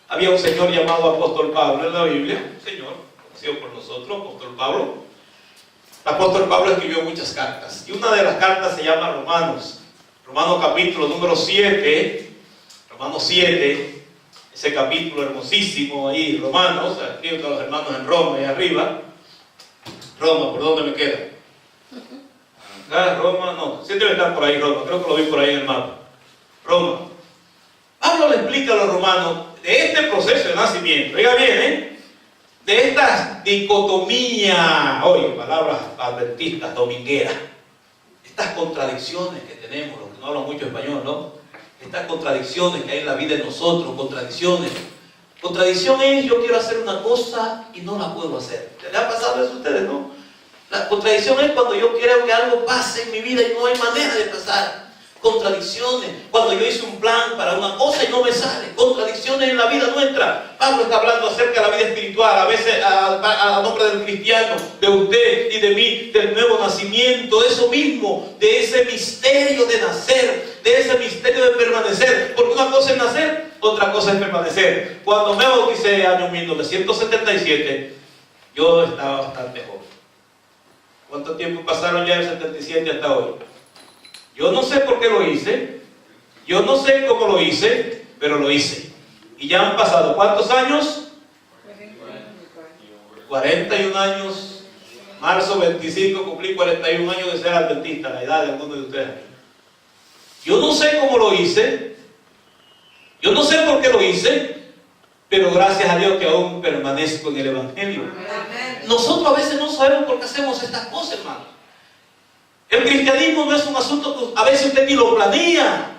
Había un señor llamado apóstol Pablo en la Biblia. Un señor conocido por nosotros, apóstol Pablo. El apóstol Pablo escribió muchas cartas. Y una de las cartas se llama Romanos. Romanos capítulo número 7. Romanos 7, ese capítulo hermosísimo ahí, Romanos, escrito a los hermanos en Roma, ahí arriba. Roma, ¿por dónde me queda? Acá, Roma, no, sí debe estar por ahí Roma, creo que lo vi por ahí en el mapa. Roma. Pablo le explica a los romanos de este proceso de nacimiento. Oiga bien, de esta dicotomía, oye, palabras adventistas, domingueras, estas contradicciones que tenemos, los que no hablan mucho español, ¿no? Estas contradicciones que hay en la vida de nosotros, contradicciones. Contradicción es: yo quiero hacer una cosa y no la puedo hacer. ¿Le ha pasado eso a ustedes, no? La contradicción es cuando yo quiero que algo pase en mi vida y no hay manera de pasar. Contradicciones, cuando yo hice un plan para una cosa y no me sale. Contradicciones en la vida nuestra. Pablo está hablando acerca de la vida espiritual, a veces a nombre del cristiano, de usted y de mí, del nuevo nacimiento, de eso mismo, de ese misterio de nacer, de ese misterio de permanecer. Porque una cosa es nacer, otra cosa es permanecer. Cuando me bauticé, año 1977, yo estaba bastante joven. ¿Cuánto tiempo pasaron ya del 77 hasta hoy? Yo no sé por qué lo hice, yo no sé cómo lo hice, pero lo hice. Y ya han pasado, ¿cuántos años? 41 años. Marzo 25 cumplí 41 años de ser adventista, la edad de algunos de ustedes. Yo no sé cómo lo hice, yo no sé por qué lo hice, pero gracias a Dios que aún permanezco en el Evangelio. Nosotros a veces no sabemos por qué hacemos estas cosas, hermano. El cristianismo no es un asunto que a veces usted ni lo planea.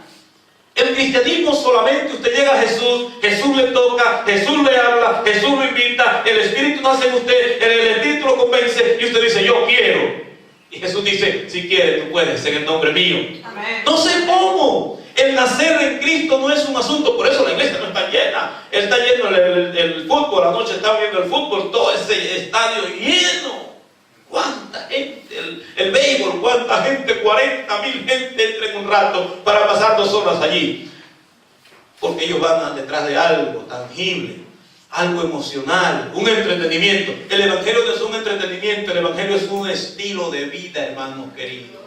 El cristianismo solamente usted llega a Jesús, Jesús le toca, Jesús le habla, Jesús lo invita, el Espíritu nace en usted, el Espíritu lo convence y usted dice: yo quiero. Y Jesús dice: si quieres, tú puedes, en el nombre mío. Amén. No sé cómo. El nacer en Cristo no es un asunto, por eso la iglesia no está llena. Está lleno el fútbol, anoche estaba viendo el fútbol, todo ese estadio lleno. ¿Cuánta gente? El béisbol, ¿cuánta gente? 40,000 gente entra en un rato para pasar 2 horas allí. Porque ellos van detrás de algo tangible, algo emocional, un entretenimiento. El Evangelio no es un entretenimiento, el Evangelio es un estilo de vida, hermanos queridos.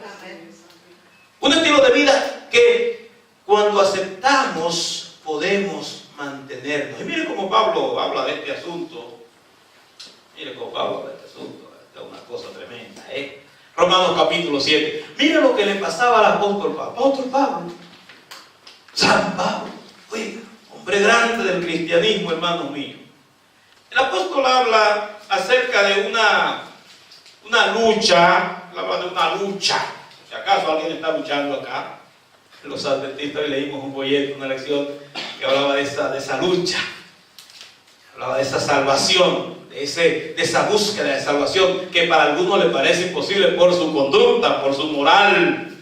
Un estilo de vida que cuando aceptamos podemos mantenernos. Y mire cómo Pablo habla de este asunto. Mire cómo Pablo habla de este asunto. Una cosa tremenda, Romanos capítulo 7. Mira lo que le pasaba al apóstol Pablo. Apóstol Pablo, San Pablo, oiga, hombre grande del cristianismo, hermano mío. El apóstol habla acerca de una lucha. Habla de una lucha. Si acaso alguien está luchando acá, los adventistas hoy leímos un folleto, una lección que hablaba de esa lucha, hablaba de esa salvación. De esa búsqueda de salvación que para algunos les parece imposible por su conducta, por su moral.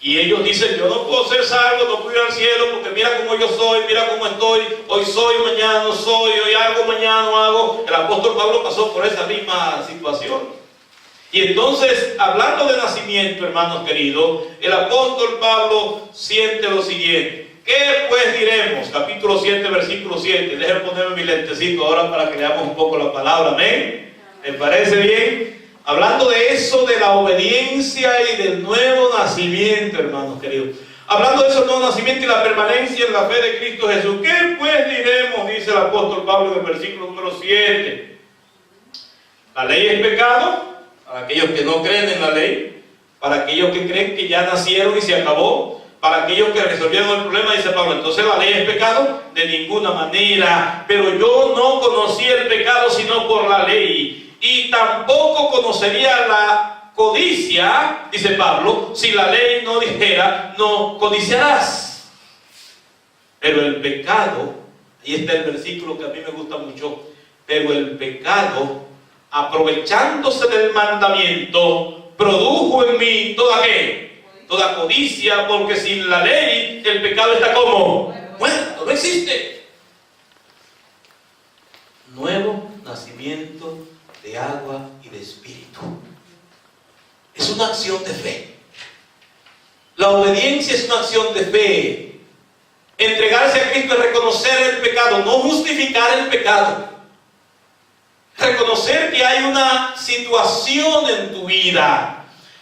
Y ellos dicen: yo no puedo ser salvo, no puedo ir al cielo porque mira cómo yo soy, mira cómo estoy, hoy soy, mañana no soy, hoy hago, mañana no hago. El apóstol Pablo pasó por esa misma situación. Y entonces, hablando de nacimiento, hermanos queridos, el apóstol Pablo siente lo siguiente. ¿Qué pues diremos? Capítulo 7, versículo 7. Déjenme ponerme mi lentecito ahora para que leamos un poco la palabra. ¿Amén? ¿Les parece bien? Hablando de eso, de la obediencia y del nuevo nacimiento, hermanos queridos. Hablando de eso, el nuevo nacimiento y la permanencia en la fe de Cristo Jesús. ¿Qué pues diremos? Dice el apóstol Pablo en el versículo número 7. La ley es pecado para aquellos que no creen en la ley, para aquellos que creen que ya nacieron y se acabó. Para aquellos que resolvieron el problema, dice Pablo, entonces la ley es pecado, de ninguna manera. Pero yo no conocí el pecado sino por la ley, y tampoco conocería la codicia, dice Pablo, si la ley no dijera: no codiciarás. Pero el pecado, ahí está el versículo que a mí me gusta mucho, pero el pecado, aprovechándose del mandamiento, produjo en mí toda ¿qué? Toda codicia, porque sin la ley el pecado está como muerto, no existe. Nuevo nacimiento de agua y de espíritu. Es una acción de fe. La obediencia es una acción de fe. Entregarse a Cristo es reconocer el pecado, no justificar el pecado. Reconocer que hay una situación en tu vida.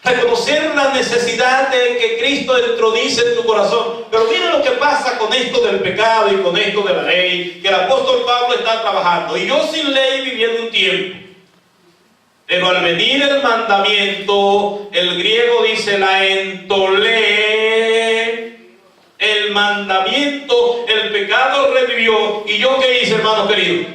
Reconocer la necesidad de que Cristo entronice en tu corazón. Pero mira lo que pasa con esto del pecado y con esto de la ley, que el apóstol Pablo está trabajando. Y yo sin ley viviendo un tiempo. Pero al venir el mandamiento, el griego dice la entolé. El mandamiento, el pecado revivió. ¿Y yo qué hice, hermano querido?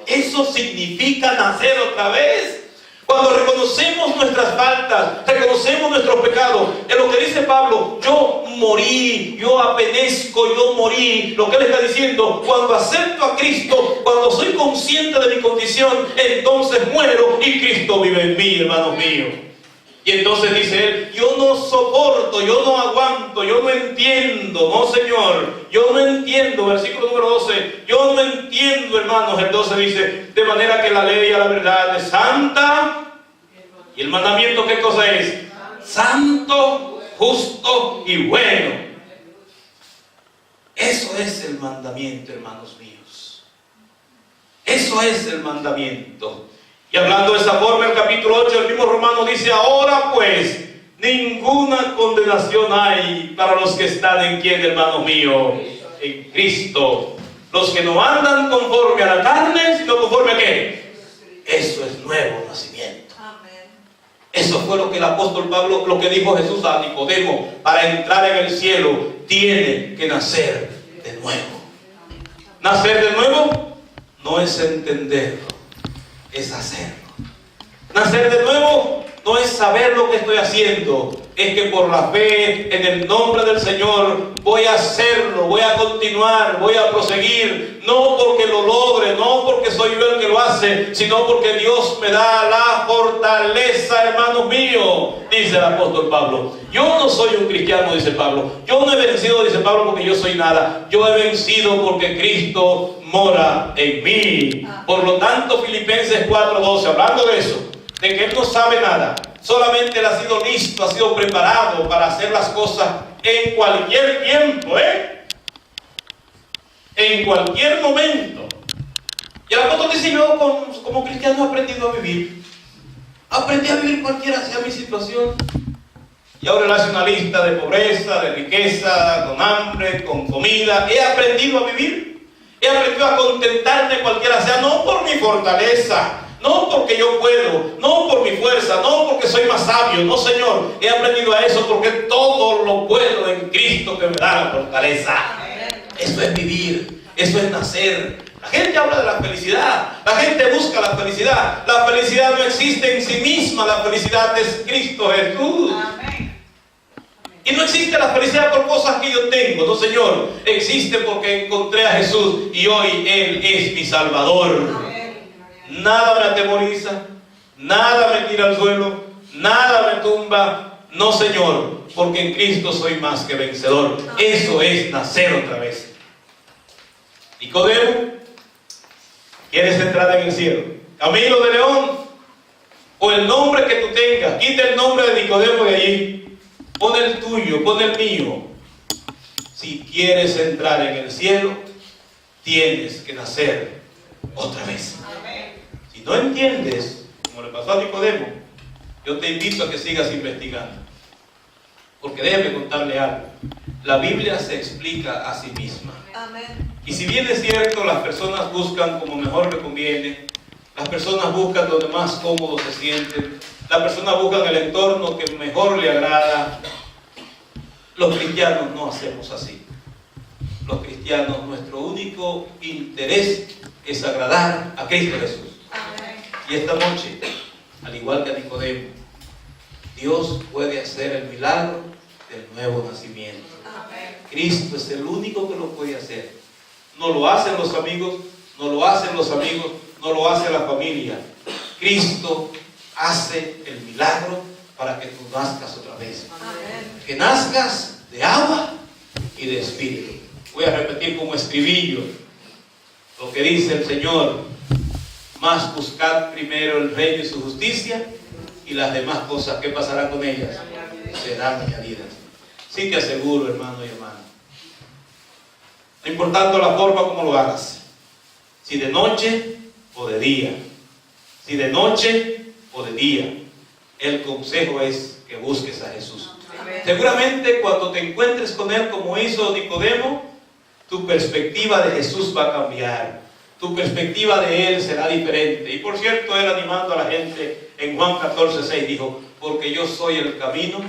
Eso significa nacer otra vez. Cuando reconocemos nuestras faltas, reconocemos nuestros pecados, en lo que dice Pablo, yo morí, yo apenezco, yo morí. Lo que él está diciendo, cuando acepto a Cristo, cuando soy consciente de mi condición, entonces muero y Cristo vive en mí, hermanos míos. Y entonces dice él, yo no soporto, yo no aguanto, yo no entiendo, no Señor, yo no entiendo, versículo número 12, yo no entiendo, hermanos, el 12 dice, de manera que la ley a la verdad es santa, y el mandamiento, ¿qué cosa es? Santo, justo y bueno. Eso es el mandamiento, hermanos míos. Eso es el mandamiento. Y hablando de esa forma, el capítulo 8 del mismo Romano dice, ahora pues, ninguna condenación hay para los que están en quién, hermanos míos, en Cristo. Los que no andan conforme a la carne, sino conforme a qué. Eso es nuevo nacimiento. Eso fue lo que el apóstol Pablo, lo que dijo Jesús a Nicodemo, para entrar en el cielo, tiene que nacer de nuevo. Nacer de nuevo no es entenderlo, es hacerlo. Nacer de nuevo no es saber lo que estoy haciendo, es que por la fe en el nombre del Señor voy a hacerlo, voy a continuar, voy a proseguir, no porque lo logre, no porque soy yo el que lo hace, sino porque Dios me da la fortaleza, hermanos míos, dice el apóstol Pablo. Yo no soy un cristiano, dice Pablo, yo no he vencido, dice Pablo, porque yo soy nada, yo he vencido porque Cristo mora en mí. Por lo tanto, Filipenses 4:12, hablando de eso, de que él no sabe nada, solamente él ha sido listo, ha sido preparado para hacer las cosas en cualquier tiempo, en cualquier momento. Y el apóstol dice, yo como cristiano he aprendido a vivir. Aprendí a vivir cualquiera sea mi situación. Y ahora él hace una lista de pobreza, de riqueza, con hambre, con comida. He aprendido a vivir. He aprendido a contentarme cualquiera sea, no por mi fortaleza, no porque yo puedo, no por mi fuerza, no porque soy más sabio, no Señor, he aprendido a eso porque todo lo puedo en Cristo que me da la fortaleza. Eso es vivir, eso es nacer. La gente habla de la felicidad, la gente busca la felicidad no existe en sí misma, la felicidad es Cristo Jesús. Y no existe la felicidad por cosas que yo tengo, no Señor, existe porque encontré a Jesús y hoy Él es mi Salvador. Nada me atemoriza, nada me tira al suelo, nada me tumba. No, Señor, porque en Cristo soy más que vencedor. Eso es nacer otra vez. Nicodemo, ¿quieres entrar en el cielo? Camilo de León, o el nombre que tú tengas, quita el nombre de Nicodemo de allí, pon el tuyo, pon el mío. Si quieres entrar en el cielo, tienes que nacer otra vez. Si no entiendes, como le pasó a Nicodemo, yo te invito a que sigas investigando. Porque déjame contarle algo. La Biblia se explica a sí misma. Amén. Y si bien es cierto, las personas buscan como mejor le conviene, las personas buscan donde más cómodo se sienten, las personas buscan el entorno que mejor le agrada, los cristianos no hacemos así. Los cristianos, nuestro único interés es agradar a Cristo Jesús. Y esta noche, al igual que a Nicodemo, Dios puede hacer el milagro del nuevo nacimiento. Cristo es el único que lo puede hacer. No lo hacen los amigos, no lo hacen los amigos, no lo hace la familia. Cristo hace el milagro para que tú nazcas otra vez. Que nazcas de agua y de espíritu. Voy a repetir como estribillo lo que dice el Señor. Más buscad primero el reino y su justicia, y las demás cosas, ¿qué pasará con ellas? Serán añadidas. Sí te aseguro, hermano y hermana, no importando la forma como lo hagas, si de noche o de día, si de noche o de día, el consejo es que busques a Jesús. Seguramente cuando te encuentres con Él como hizo Nicodemo, tu perspectiva de Jesús va a cambiar. Tu perspectiva de Él será diferente. Y por cierto, Él animando a la gente en Juan 14:6 dijo, porque yo soy el camino,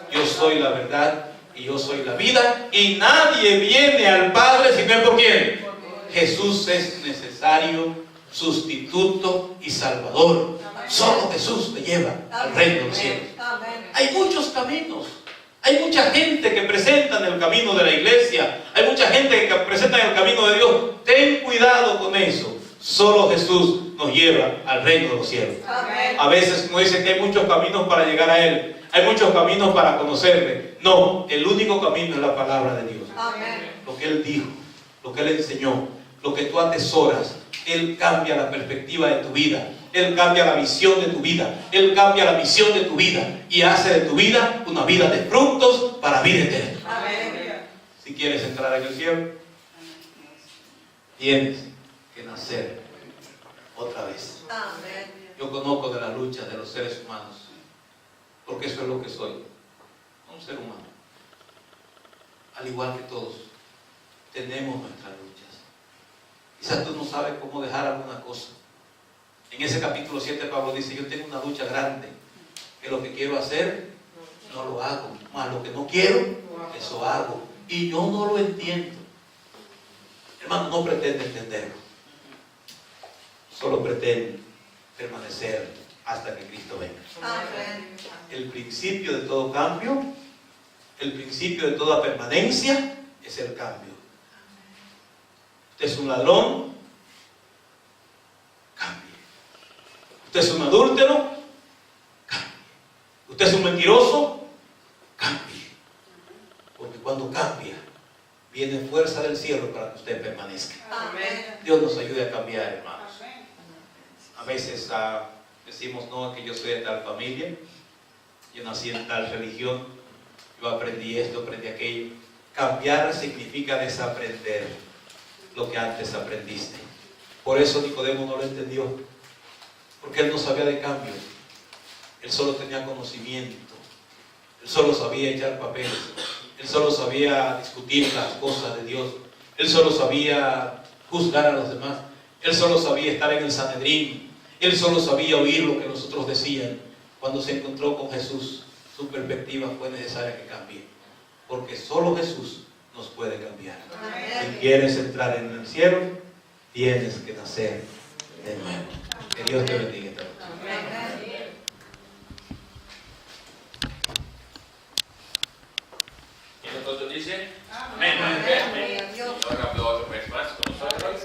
yo soy la verdad y yo soy la vida, y nadie viene al Padre si no es por quién. Jesús es necesario, sustituto y salvador. Solo Jesús me lleva al reino de los cielos. Hay muchos caminos. Hay mucha gente que presenta en el camino de la iglesia. Hay mucha gente que presenta en el camino de Dios. Ten cuidado con eso. Solo Jesús nos lleva al reino de los cielos. A veces nos dicen que hay muchos caminos para llegar a Él. Hay muchos caminos para conocerle. No, el único camino es la palabra de Dios. Lo que Él dijo, lo que Él enseñó, lo que tú atesoras. Él cambia la perspectiva de tu vida. Él cambia la visión de tu vida. Él cambia la misión de tu vida. Y hace de tu vida una vida de frutos para vida eterna. Si quieres entrar en el cielo, tienes que nacer otra vez. Yo conozco de las luchas de los seres humanos, porque eso es lo que soy, un ser humano. Al igual que todos, tenemos nuestras luchas. Quizás tú no sabes cómo dejar alguna cosa. En ese capítulo 7 Pablo dice: yo tengo una lucha grande, que lo que quiero hacer no lo hago, más lo que no quiero, eso hago, y yo no lo entiendo. Hermano, no pretende entenderlo, solo pretende permanecer hasta que Cristo venga. El principio de todo cambio, el principio de toda permanencia es el cambio. Usted es un ladrón, cambie. Usted es un adúltero, cambie. Usted es un mentiroso, cambie. Porque cuando cambia, viene fuerza del cielo para que usted permanezca. Dios nos ayude a cambiar, hermanos. A veces decimos: no, que yo soy de tal familia, yo nací en tal religión, yo aprendí esto, aprendí aquello. Cambiar significa desaprender lo que antes aprendiste. Por eso Nicodemo no lo entendió, porque él no sabía de cambio. Él solo tenía conocimiento, él solo sabía echar papeles, él solo sabía discutir las cosas de Dios, él solo sabía juzgar a los demás, él solo sabía estar en el Sanedrín, él solo sabía oír lo que los otros decían. Cuando se encontró con Jesús, su perspectiva fue necesaria que cambie, porque solo Jesús nos puede cambiar. Si quieres entrar en el cielo, tienes que nacer de nuevo. Que Dios te bendiga.
Y nosotros dice: amén. Señor habló otra vez más con nosotros.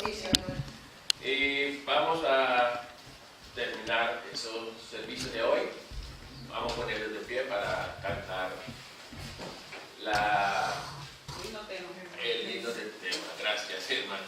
Y vamos a terminar estos servicios de hoy. Vamos a ponernos de pie para cantar el himno del tema. Gracias, hermana.